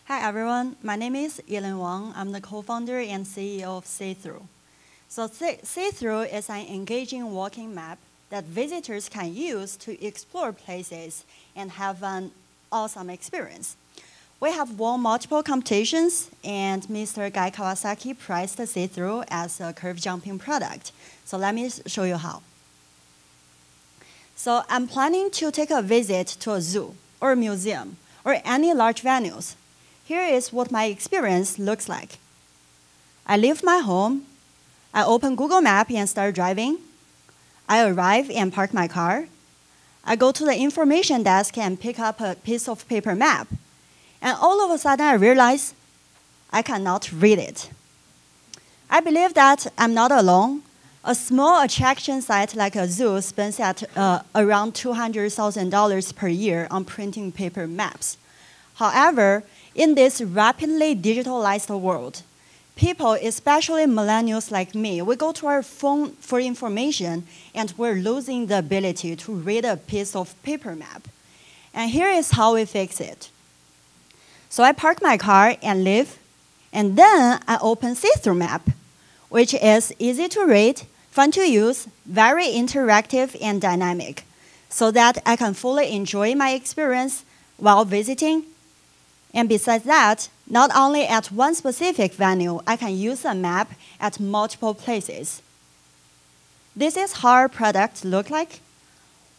Hi everyone, my name is Yilin Wang. I'm the co-founder and CEO of Cthrough. So Cthrough is an engaging walking map that visitors can use to explore places and have an awesome experience. We have won multiple competitions, and Mr. Guy Kawasaki priced Cthrough as a curve jumping product. So let me show you how. So I'm planning to take a visit to a zoo or a museum or any large venues. Here is what my experience looks like. I leave my home, I open Google Maps and start driving. I arrive and park my car. I go to the information desk and pick up a piece of paper map. And all of a sudden I realize I cannot read it. I believe that I'm not alone. A small attraction site like a zoo spends at around $200,000 per year on printing paper maps. However, in this rapidly digitalized world, people, especially millennials like me, we go to our phone for information and we're losing the ability to read a piece of paper map. And here is how we fix it. So I park my car and leave, and then I open Cthrough Map, which is easy to read, fun to use, very interactive and dynamic, so that I can fully enjoy my experience while visiting. And besides that, not only at one specific venue, I can use a map at multiple places. This is how our product looks like.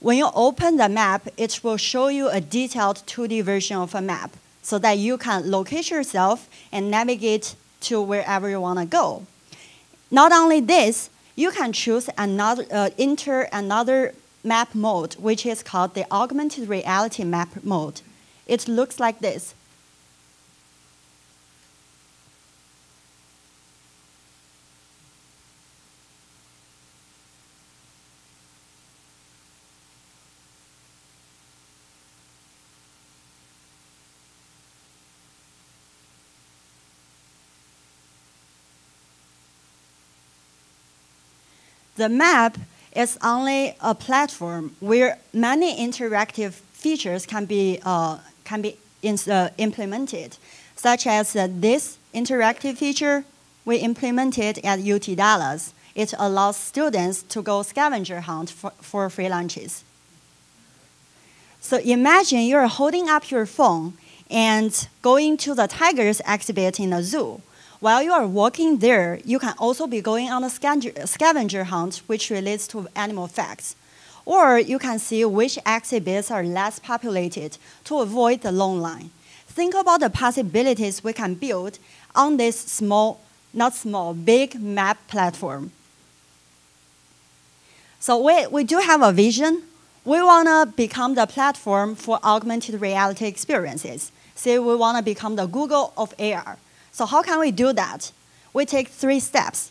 When you open the map, it will show you a detailed 2D version of a map so that you can locate yourself and navigate to wherever you want to go. Not only this, you can choose enter another map mode, which is called the augmented reality map mode. It looks like this. The map is only a platform where many interactive features can be implemented, such as this interactive feature we implemented at UT Dallas. It allows students to go scavenger hunt for free lunches. So imagine you're holding up your phone and going to the tigers exhibit in a zoo. While you are walking there, you can also be going on a scavenger hunt, which relates to animal facts. Or you can see which exhibits are less populated to avoid the long line. Think about the possibilities we can build on this big map platform. So we do have a vision. We want to become the platform for augmented reality experiences. Say we want to become the Google of AR. So how can we do that? We take 3 steps.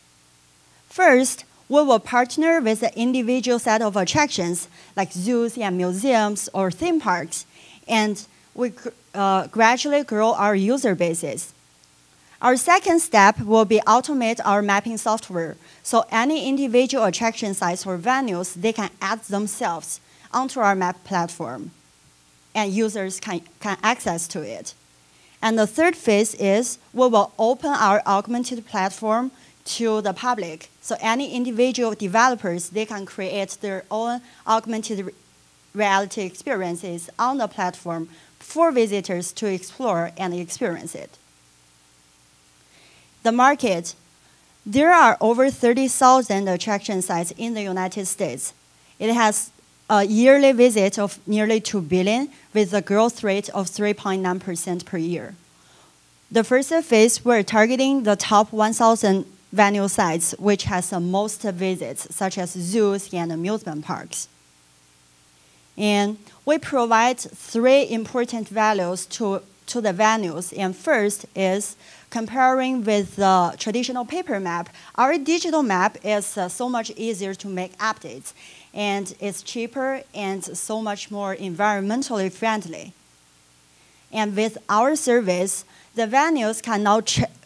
First, we will partner with an individual set of attractions like zoos and museums or theme parks, and we gradually grow our user bases. Our second step will be automate our mapping software. So any individual attraction sites or venues, they can add themselves onto our map platform, and users can access to it. And the third phase is we will open our augmented platform to the public. So any individual developers, they can create their own augmented reality experiences on the platform for visitors to explore and experience it. The market, there are over 30,000 attraction sites in the United States. It has a yearly visit of nearly 2 billion with a growth rate of 3.9% per year. The first phase, we're targeting the top 1,000 venue sites, which has the most visits, such as zoos and amusement parks. And we provide 3 important values to the venues. And first is comparing with the traditional paper map. Our digital map is so much easier to make updates, and it's cheaper and so much more environmentally friendly. And with our service, the venues can now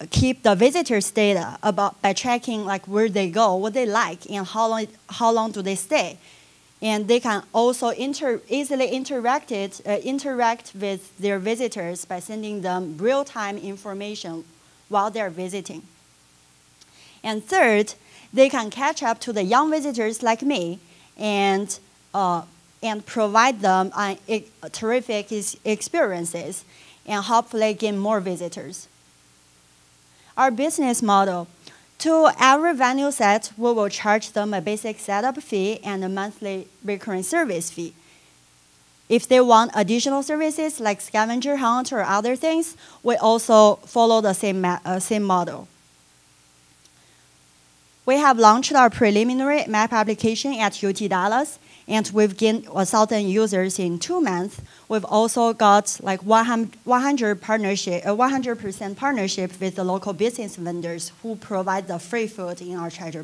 keep the visitors' data by tracking like where they go, what they like, and how long do they stay. And they can also easily interact with their visitors by sending them real-time information while they're visiting. And third, they can catch up to the young visitors like me and provide them terrific experiences and hopefully gain more visitors. Our business model: to every venue set, we will charge them a basic setup fee and a monthly recurring service fee. If they want additional services like scavenger hunt or other things, we also follow the same model. We have launched our preliminary map application at UT Dallas, and we've gained 1,000 users in 2 months. We've also got like 100% partnership with the local business vendors who provide the free food in our treasure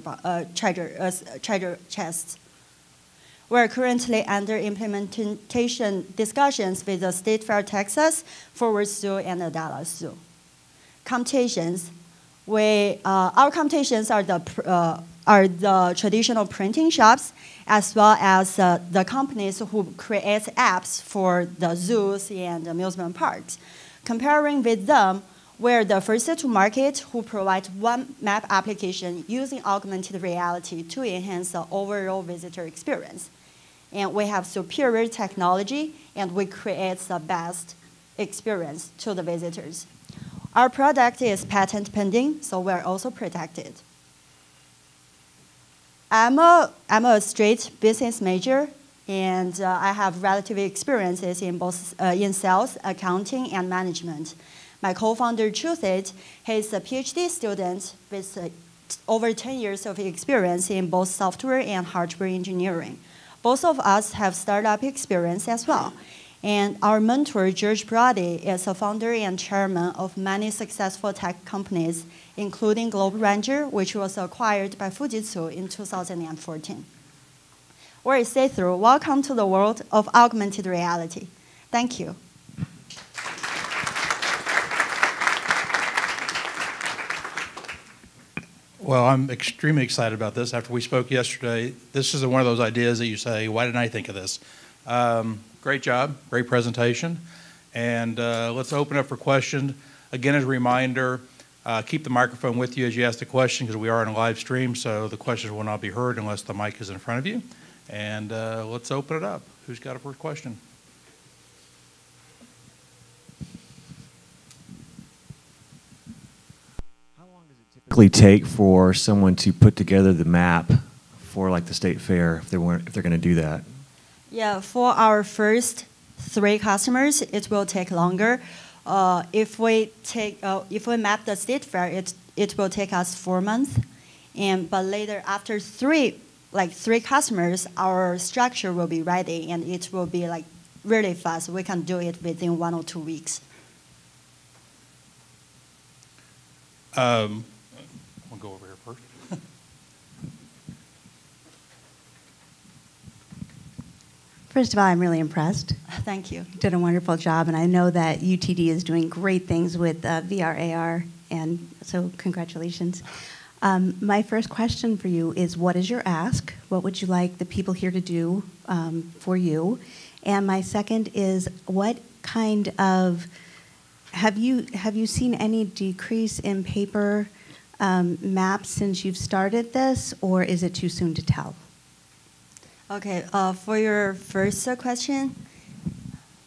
chests. We're currently under implementation discussions with the State Fair Texas, Forward Zoo, and the Dallas Zoo. Competitions. Our competitions are the traditional printing shops, as well as the companies who create apps for the zoos and amusement parks. Comparing with them, we're the first to market who provide one map application using augmented reality to enhance the overall visitor experience. And we have superior technology, and we create the best experience to the visitors. Our product is patent pending, so we're also protected. I'm a straight business major, and I have relative experiences in both in sales, accounting, and management. My co-founder, Truthit, he's a PhD student with over 10 years of experience in both software and hardware engineering. Both of us have startup experience as well. And our mentor, George Brody, is a founder and chairman of many successful tech companies, including Globe Ranger, which was acquired by Fujitsu in 2014. We're Cthrough. Welcome to the world of augmented reality. Thank you. Well, I'm extremely excited about this. After we spoke yesterday, this is one of those ideas that you say, why didn't I think of this? Great job, great presentation. And let's open up for questions. Again, as a reminder, keep the microphone with you as you ask the question, because we are on a live stream, so the questions will not be heard unless the mic is in front of you. And let's open it up. Who's got a first question? Typically take for someone to put together the map for like the state fair if they're going to do that? Yeah, for our first 3 customers, it will take longer. If we map the state fair, it will take us 4 months. But later, after 3 customers, our structure will be ready, and it will be like really fast. We can do it within 1 or 2 weeks. We'll go over here first. First of all, I'm really impressed. Thank you. You did a wonderful job, and I know that UTD is doing great things with VR, AR, and so congratulations. My first question for you is, what is your ask? What would you like the people here to do for you? And my second is, what kind of, have you seen any decrease in paper maps since you've started this, or is it too soon to tell? Okay, for your first question,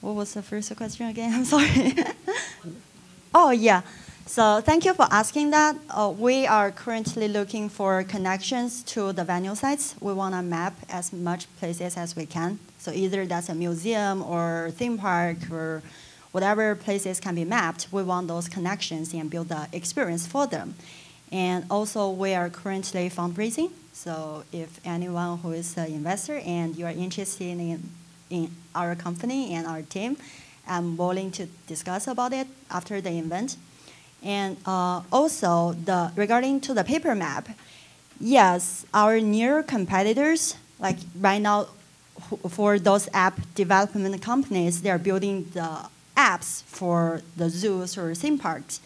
what was the first question again? I'm sorry. Oh, yeah. So thank you for asking that. We are currently looking for connections to the venue sites. We want to map as much places as we can. So either that's a museum or theme park or whatever places can be mapped, we want those connections and build the experience for them. And also, we are currently fundraising. So if anyone who is an investor and you are interested in our company and our team, I'm willing to discuss about it after the event. And also, regarding to the paper map, yes, our near competitors, like right now, for those app development companies, they're building the apps for the zoos or theme parks.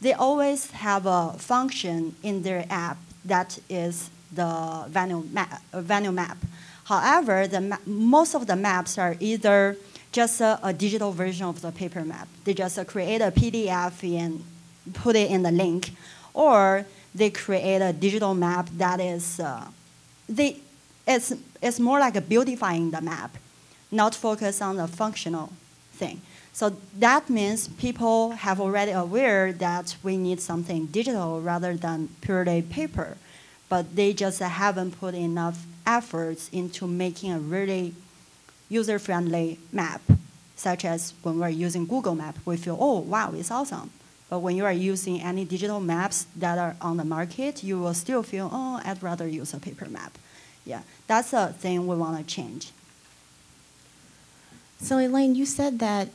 They always have a function in their app that is the venue map. However, most of the maps are either just a digital version of the paper map. They just create a PDF and put it in the link, or they create a digital map that is, it's more like a beautifying the map, not focus on the functional thing. So that means people have already aware that we need something digital rather than purely paper, but they just haven't put enough efforts into making a really user-friendly map, such as when we're using Google Maps, we feel, oh, wow, it's awesome. But when you are using any digital maps that are on the market, you will still feel, oh, I'd rather use a paper map. Yeah, that's a thing we want to change. So Elaine, you said that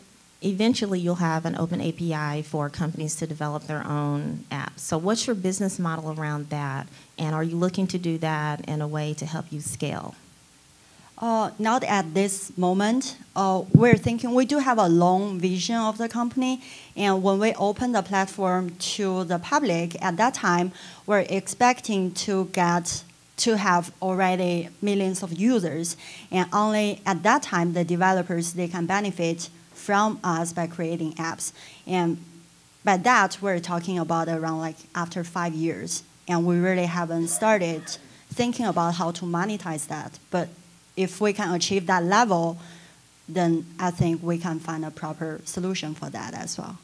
eventually you'll have an open API for companies to develop their own apps. So what's your business model around that? And are you looking to do that in a way to help you scale? Not at this moment. We're thinking we do have a long vision of the company. And when we open the platform to the public, at that time, we're expecting to have already millions of users. And only at that time, the developers, they can benefit from us by creating apps. And by that, we're talking about around like after 5 years. And we really haven't started thinking about how to monetize that. But if we can achieve that level, then I think we can find a proper solution for that as well.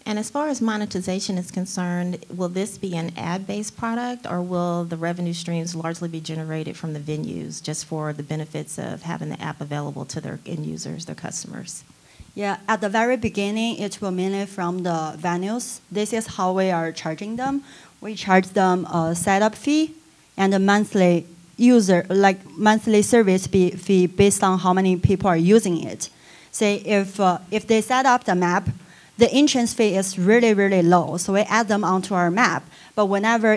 And as far as monetization is concerned, will this be an ad-based product, or will the revenue streams largely be generated from the venues just for the benefits of having the app available to their end users, their customers? Yeah, at the very beginning, it will mainly from the venues. This is how we are charging them. We charge them a setup fee and a monthly monthly service fee based on how many people are using it. Say if they set up the map, the entrance fee is really, really low, so we add them onto our map. But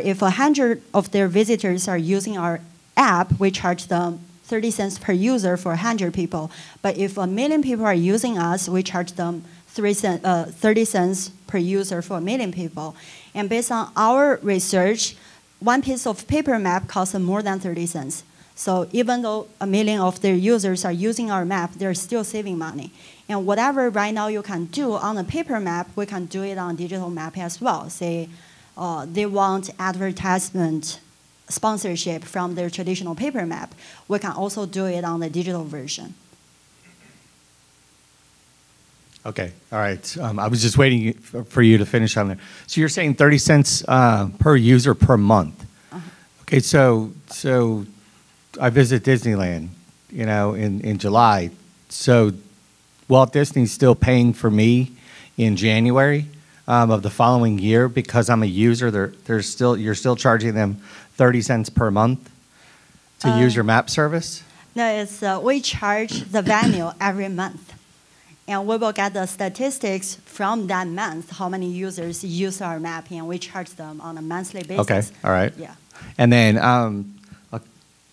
if 100 of their visitors are using our app, we charge them 30 cents per user for 100 people. But if 1 million people are using us, we charge them 30 cents per user for 1 million people. And based on our research, one piece of paper map costs them more than 30 cents. So even though 1 million of their users are using our map, they're still saving money. And whatever right now you can do on a paper map, we can do it on a digital map as well. Say they want advertisement sponsorship from their traditional paper map, we can also do it on the digital version. Okay, all right. I was just waiting for you to finish on there. So you're saying 30 cents per user per month. Okay, so I visit Disneyland, in July. So Walt Disney's still paying for me in January of the following year because I'm a user. You're still charging them 30 cents per month to use your map service? No, it's we charge the venue every month. And we will get the statistics from that month, how many users use our map, and we charge them on a monthly basis. Okay, all right. Yeah. And then a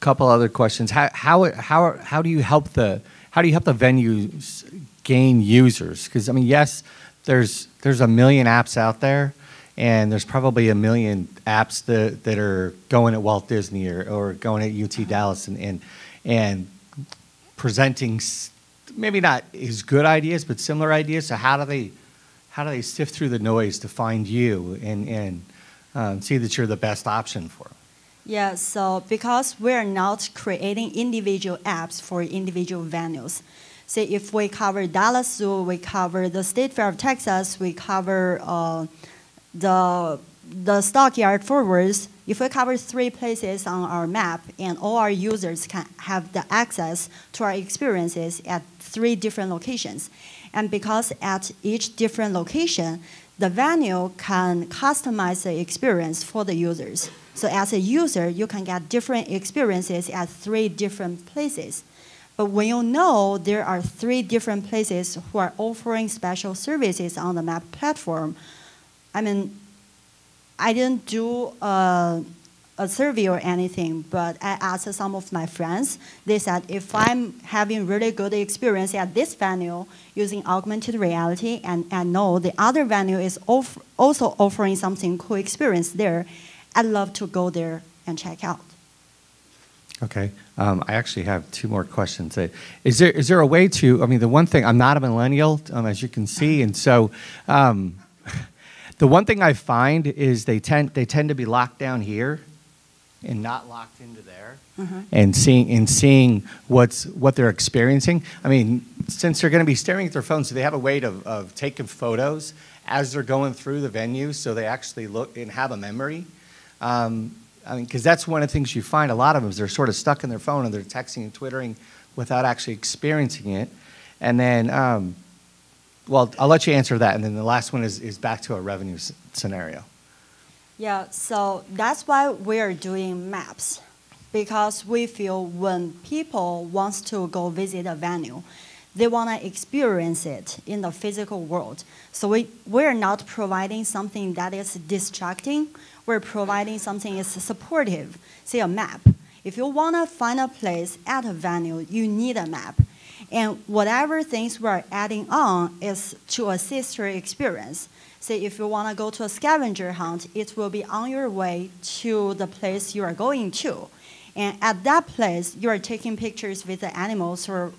couple other questions. How do you help the venues gain users? Because yes, there's 1 million apps out there, and there's probably 1 million apps that are going at Walt Disney or going at UT Dallas and presenting maybe not as good ideas, but similar ideas. So how do they sift through the noise to find you and see that you're the best option for them? Yeah, so because we're not creating individual apps for individual venues. Say if we cover Dallas Zoo, we cover the State Fair of Texas, we cover the Stockyard Forwards. If we cover 3 places on our map and all our users can have the access to our experiences at 3 different locations. And because at each different location, the venue can customize the experience for the users. So as a user, you can get different experiences at 3 different places. But when you know there are 3 different places who are offering special services on the map platform, I didn't do a survey or anything, but I asked some of my friends. They said, if I'm having really good experience at this venue using augmented reality, and I know the other venue is also offering something cool experience there, I'd love to go there and check out. Okay. I actually have two more questions. Is there a way to, I mean, the one thing, I'm not a millennial, as you can see, and so the one thing I find is they tend to be locked down here and not locked into there, and seeing what they're experiencing. I mean, since they're going to be staring at their phones, so they have a way of taking photos as they're going through the venue, so they actually look and have a memory. I mean, because that's one of the things you find. A lot of them is they're sort of stuck in their phone and they're texting and twittering without actually experiencing it. And then, well, I'll let you answer that. And then the last one is back to a revenue scenario. Yeah, so that's why we're doing maps, because we feel when people want to go visit a venue, they want to experience it in the physical world. So we're not providing something that is distracting. We're providing something that's supportive, say a map. If you want to find a place at a venue, you need a map. And whatever things we're adding on is to assist your experience. Say if you want to go to a scavenger hunt, it will be on your way to the place you are going to. And at that place, you are taking pictures with the animals or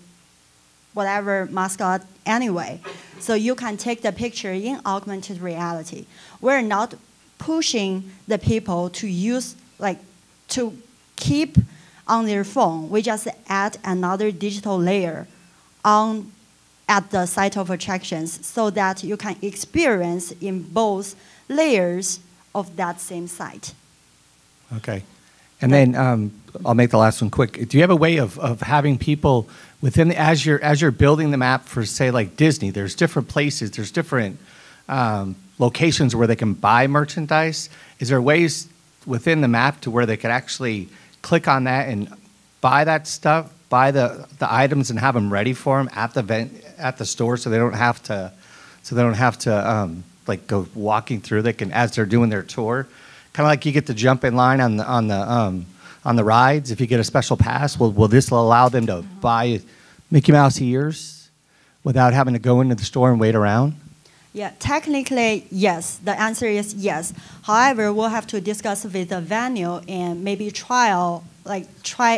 whatever mascot anyway. So you can take the picture in augmented reality. We're not pushing the people to use, to keep on their phone. We just add another digital layer at the site of attractions so that you can experience in both layers of that same site. Okay. And then I'll make the last one quick. Do you have a way of having people within as you're building the map for, say, like Disney? There's different places. There's different locations where they can buy merchandise. Is there ways within the map to where they could actually click on that and buy that stuff, buy the items, and have them ready for them at the store, so they don't have to like go walking through? They can, as they're doing their tour. Kind of like you get the jump in line on the rides. If you get a special pass, will this allow them to buy Mickey Mouse ears without having to go into the store and wait around? Yeah, technically, yes. The answer is yes. However, we'll have to discuss with the venue and maybe try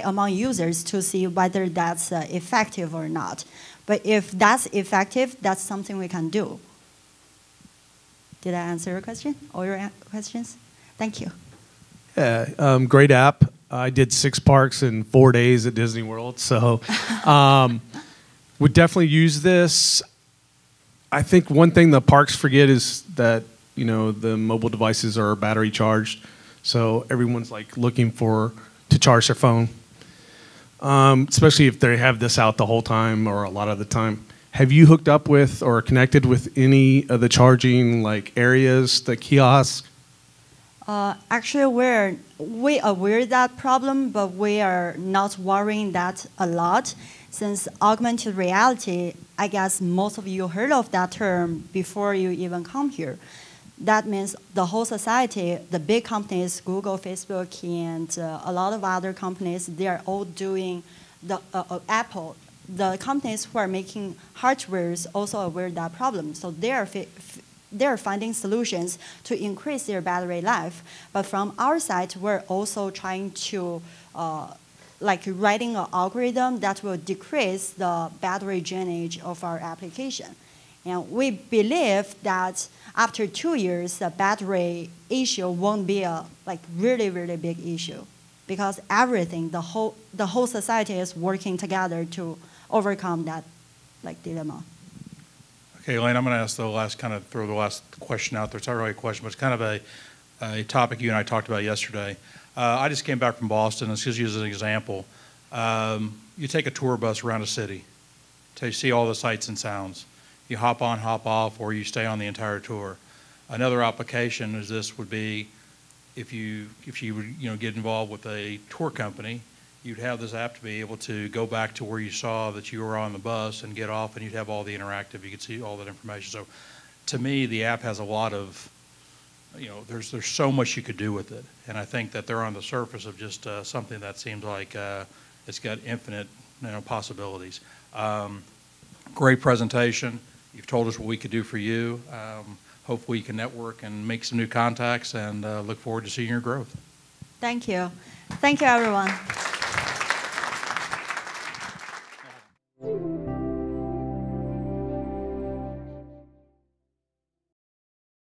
among users to see whether that's effective or not. But if that's effective, that's something we can do. Did I answer your question? All your questions? Thank you. Yeah, great app. I did 6 parks in 4 days at Disney World, so would definitely use this. I think one thing the parks forget is that the mobile devices are battery charged, so everyone's like looking to charge their phone, especially if they have this out the whole time or a lot of the time. Have you hooked up with or connected with any of the charging areas, the kiosks? Actually, we aware of that problem, but we are not worrying that a lot. Since augmented reality, I guess most of you heard of that term before you even come here. That means the whole society, the big companies, Google, Facebook, and a lot of other companies, they are all doing the Apple. The companies who are making hardware is also aware of that problem. So they're finding solutions to increase their battery life. But from our side, we're also trying to writing an algorithm that will decrease the battery drainage of our application. And we believe that after 2 years, the battery issue won't be a really, really big issue, because everything, the whole society is working together to overcome that dilemma. Okay, Elaine, I'm going to ask throw the last question out there. It's not really a question, but it's kind of a topic you and I talked about yesterday. I just came back from Boston. Let's just use an example. You take a tour bus around a city to see all the sights and sounds. You hop on, hop off, or you stay on the entire tour. Another application is this would be if you would get involved with a tour company, you'd have this app to be able to go back to where you saw that you were on the bus and get off, and you'd have all the interactive. You could see all that information. So, to me, the app has a lot of, there's so much you could do with it, and I think that they're on the surface of just something that seems like it's got infinite possibilities. Great presentation. You've told us what we could do for you. Hopefully, you can network and make some new contacts, and look forward to seeing your growth. Thank you. Thank you, everyone.